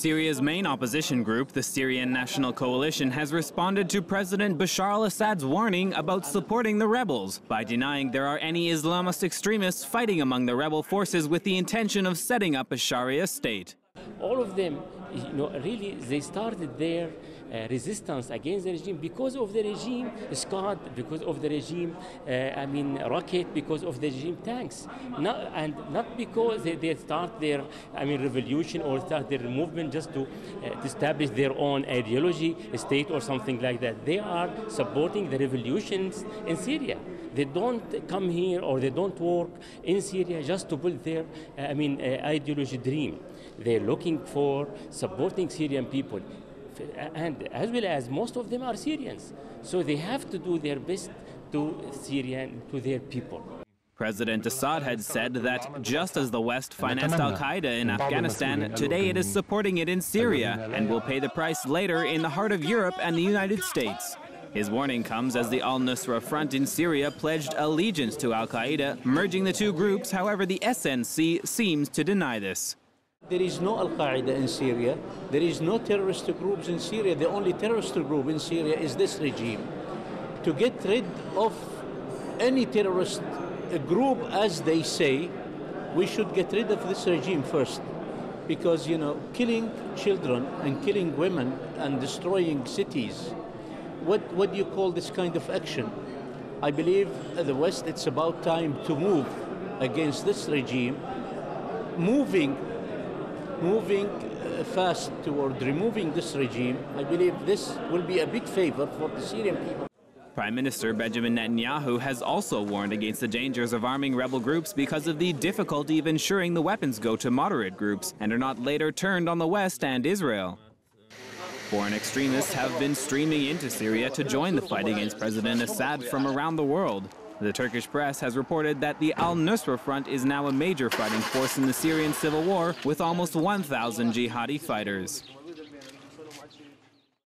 Syria's main opposition group, the Syrian National Coalition, has responded to President Bashar al-Assad's warning about supporting the rebels by denying there are any Islamist extremists fighting among the rebel forces with the intention of setting up a Sharia state. All of them, really, they started their resistance against the regime because of the regime Scud, because of the regime, rocket, because of the regime tanks, not because they start their, revolution or start their movement just to establish their own ideology, state or something like that. They are supporting the revolutions in Syria. They don't come here or they don't work in Syria just to build their, ideology dream. They're looking for supporting Syrian people, and as well as most of them are Syrians. So they have to do their best to their people. President Assad had said that just as the West financed al-Qaeda in Afghanistan, today it is supporting it in Syria and will pay the price later in the heart of Europe and the United States. His warning comes as the al-Nusra front in Syria pledged allegiance to al-Qaeda, merging the two groups. However, the SNC seems to deny this. There is no al-Qaeda in Syria. There is no terrorist groups in Syria. The only terrorist group in Syria is this regime. To get rid of any terrorist group, as they say, we should get rid of this regime first. Because, killing children and killing women and destroying cities, what do you call this kind of action? I believe the West, it's about time to move against this regime, moving fast toward removing this regime. I believe this will be a big favor for the Syrian people. Prime Minister Benjamin Netanyahu has also warned against the dangers of arming rebel groups because of the difficulty of ensuring the weapons go to moderate groups and are not later turned on the West and Israel. Foreign extremists have been streaming into Syria to join the fight against President Assad from around the world. The Turkish press has reported that the al-Nusra front is now a major fighting force in the Syrian civil war with almost 1,000 jihadi fighters.